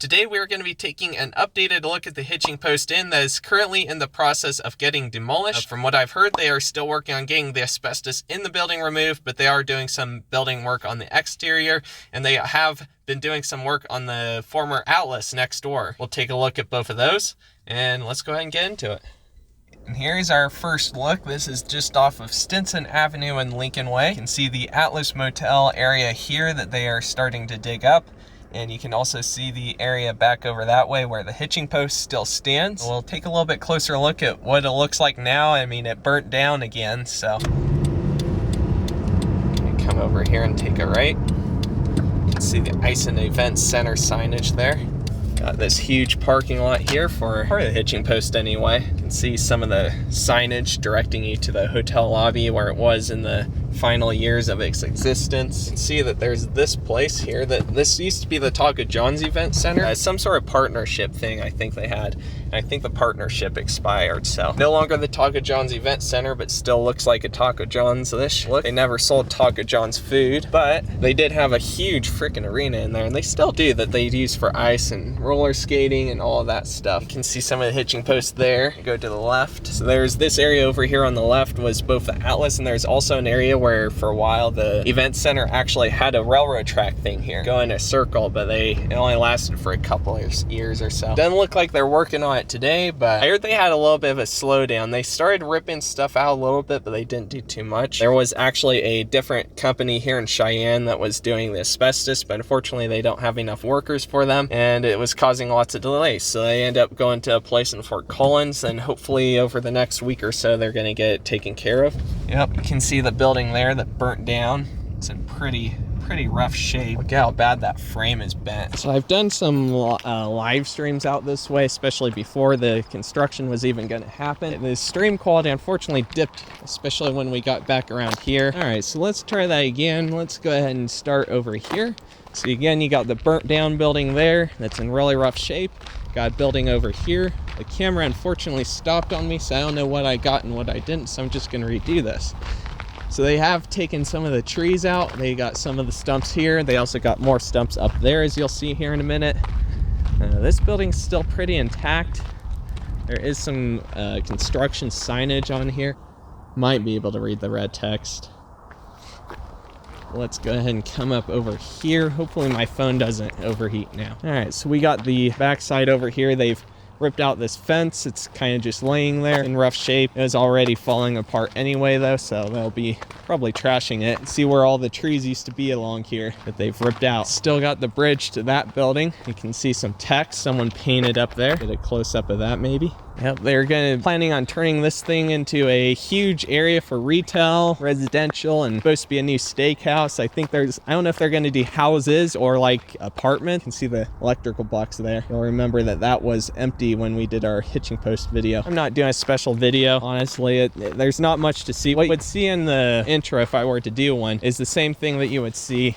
Today we're going to be taking an updated look at the Hitching Post Inn that is currently in the process of getting demolished. From what I've heard, they are still working on getting the asbestos in the building removed, but they are doing some building work on the exterior, and they have been doing some work on the former Atlas next door. We'll take a look at both of those, and let's go ahead and get into it. And here's our first look. This is just off of Stinson Avenue and Lincoln Way. You can see the Atlas Motel area here that they are starting to dig up. And you can also see the area back over that way where the hitching post still stands. We'll take a little bit closer look at what it looks like now. I mean, it burnt down again, so. Come over here and take a right. You can see the Ison Event Center signage there. Got this huge parking lot here for part of the hitching post anyway. You can see some of the signage directing you to the hotel lobby where it was in the final years of its existence. You can see that there's this place here that this used to be the Taco John's Event Center. It's some sort of partnership thing I think they had. And I think the partnership expired, so no longer the Taco John's Event Center, but still looks like a Taco John's-ish look. They never sold Taco John's food, but they did have a huge freaking arena in there, and they still do, that they use for ice and roller skating and all of that stuff. You can see some of the hitching posts there. Go to the left. So there's this area over here on the left was both the Atlas, and there's also an area where for a while the event center actually had a railroad track thing here, go in a circle, but it only lasted for a couple of years or so. Doesn't look like they're working on it today, but I heard they had a little bit of a slowdown. They started ripping stuff out a little bit, but they didn't do too much. There was actually a different company here in Cheyenne that was doing the asbestos, but unfortunately they don't have enough workers for them, and it was causing lots of delays. So they end up going to a place in Fort Collins, and hopefully over the next week or so they're going to get it taken care of. Yep, you can see the building there that burnt down. It's in pretty rough shape. Look how bad that frame is bent. So I've done some live streams out this way, especially before the construction was even going to happen. The stream quality unfortunately dipped, especially when we got back around here. All right, so let's try that again. Let's go ahead and start over here. So again, you got the burnt down building there that's in really rough shape. Got a building over here. The camera unfortunately stopped on me, so I don't know what I got and what I didn't, so I'm just going to redo this. So they have taken some of the trees out. They got some of the stumps here. They also got more stumps up there, as you'll see here in a minute. This building's still pretty intact. There is some construction signage on here. Might be able to read the red text. Let's go ahead and come up over here. Hopefully my phone doesn't overheat now. All right, so we got the backside over here. They've ripped out this fence. It's kind of just laying there in rough shape. It was already falling apart anyway though, so they'll be probably trashing it. See where all the trees used to be along here that they've ripped out. Still got the bridge to that building. You can see some text someone painted up there. Get a close up of that maybe. Yep, they're planning on turning this thing into a huge area for retail, residential, and supposed to be a new steakhouse. I think I don't know if they're going to do houses or like apartments. You can see the electrical box there. You'll remember that was empty when we did our hitching post video. I'm not doing a special video, honestly. There's not much to see. What you would see in the intro if I were to do one is the same thing that you would see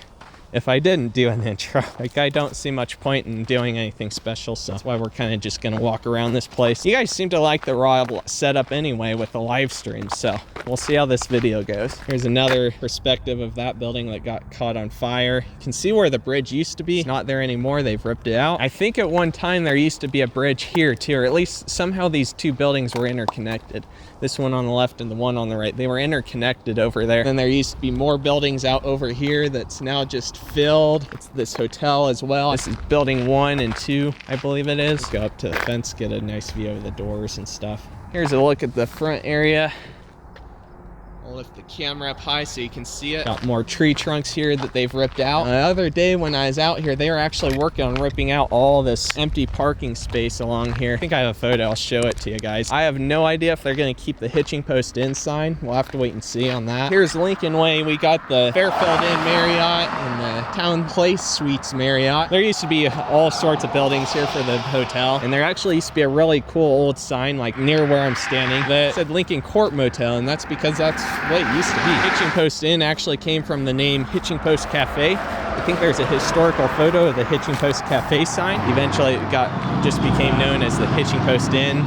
if I didn't do an intro. Like, I don't see much point in doing anything special, so that's why we're kind of just gonna walk around this place. You guys seem to like the raw setup anyway with the live stream, so we'll see how this video goes. Here's another perspective of that building that got caught on fire. You can see where the bridge used to be. It's not there anymore. They've ripped it out. I think at one time there used to be a bridge here too, or at least somehow these two buildings were interconnected. This one on the left and the one on the right. They were interconnected over there. And there used to be more buildings out over here that's now just filled. It's this hotel as well. This is building 1 and 2, I believe it is. Let's go up to the fence, get a nice view of the doors and stuff. Here's a look at the front area. I'll lift the camera up high so you can see it. Got more tree trunks here that they've ripped out. The other day when I was out here, they were actually working on ripping out all this empty parking space along here. I think I have a photo. I'll show it to you guys. I have no idea if they're going to keep the Hitching Post Inn sign. We'll have to wait and see on that. Here's Lincoln Way. We got the Fairfield Inn Marriott and the Town Place Suites Marriott. There used to be all sorts of buildings here for the hotel, and there actually used to be a really cool old sign like near where I'm standing that said Lincoln Court Motel, and that's because that's what it used to be. Hitching Post Inn actually came from the name Hitching Post Cafe. I think there's a historical photo of the Hitching Post Cafe sign. Eventually it just became known as the Hitching Post Inn.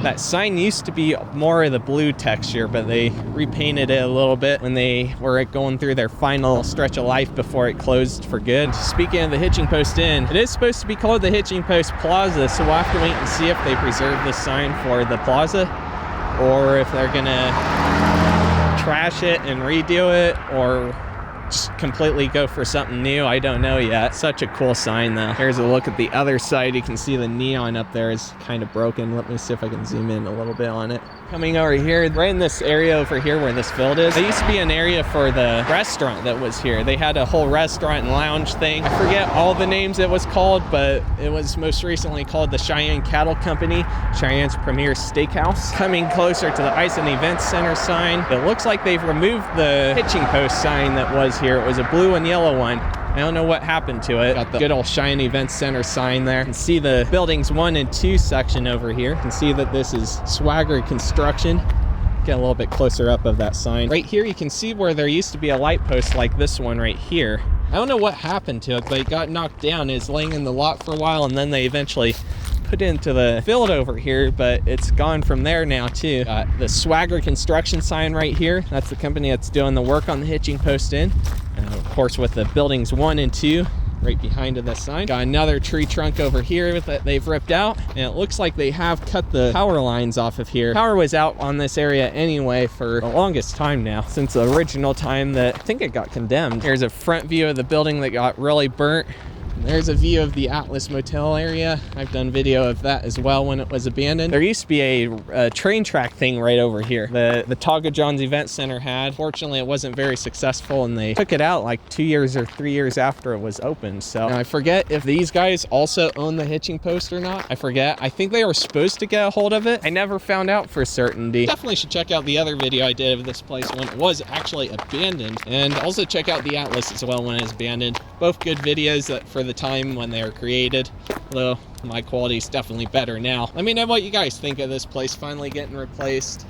That sign used to be more of the blue texture, but they repainted it a little bit when they were going through their final stretch of life before it closed for good. Speaking of the Hitching Post Inn, it is supposed to be called the Hitching Post Plaza, so we'll have to wait and see if they preserve this sign for the plaza, or if they're gonna trash it and redo it, or just completely go for something new. I don't know yet. Such a cool sign though. Here's a look at the other side. You can see the neon up there is kind of broken. Let me see if I can zoom in a little bit on it. Coming over here, right in this area over here where this field is, there used to be an area for the restaurant that was here. They had a whole restaurant and lounge thing. I forget all the names it was called, but it was most recently called the Cheyenne Cattle Company, Cheyenne's premier steakhouse. Coming closer to the Ice and Events Center sign, it looks like they've removed the Hitching Post sign that was here. It was a blue and yellow one. I don't know what happened to it. Got the good old Cheyenne Events Center sign there. You can see the buildings 1 and 2 section over here. You can see that this is Swagger Construction. Get a little bit closer up of that sign. Right here, you can see where there used to be a light post like this one right here. I don't know what happened to it, but it got knocked down. It's laying in the lot for a while, and then they eventually put it into the field over here, but it's gone from there now too. Got the Swagger Construction sign right here. That's the company that's doing the work on the Hitching Post Inn. And of course, with the buildings 1 and 2 right behind the sign. Got another tree trunk over here that they've ripped out, and it looks like they have cut the power lines off of here. Power was out on this area anyway for the longest time now, since the original time that I think it got condemned. Here's a front view of the building that got really burnt. There's a view of the Atlas Motel area. I've done video of that as well when it was abandoned. There used to be a train track thing right over here. The Taga John's Event Center had. Fortunately, it wasn't very successful, and they took it out like 2 years or 3 years after it was opened. So now I forget if these guys also own the Hitching Post or not. I forget. I think they were supposed to get a hold of it. I never found out for certainty. Definitely should check out the other video I did of this place when it was actually abandoned, and also check out the Atlas as well when it was abandoned. Both good videos that for the time when they were created, although my quality is definitely better now. Let me know what you guys think of this place finally getting replaced.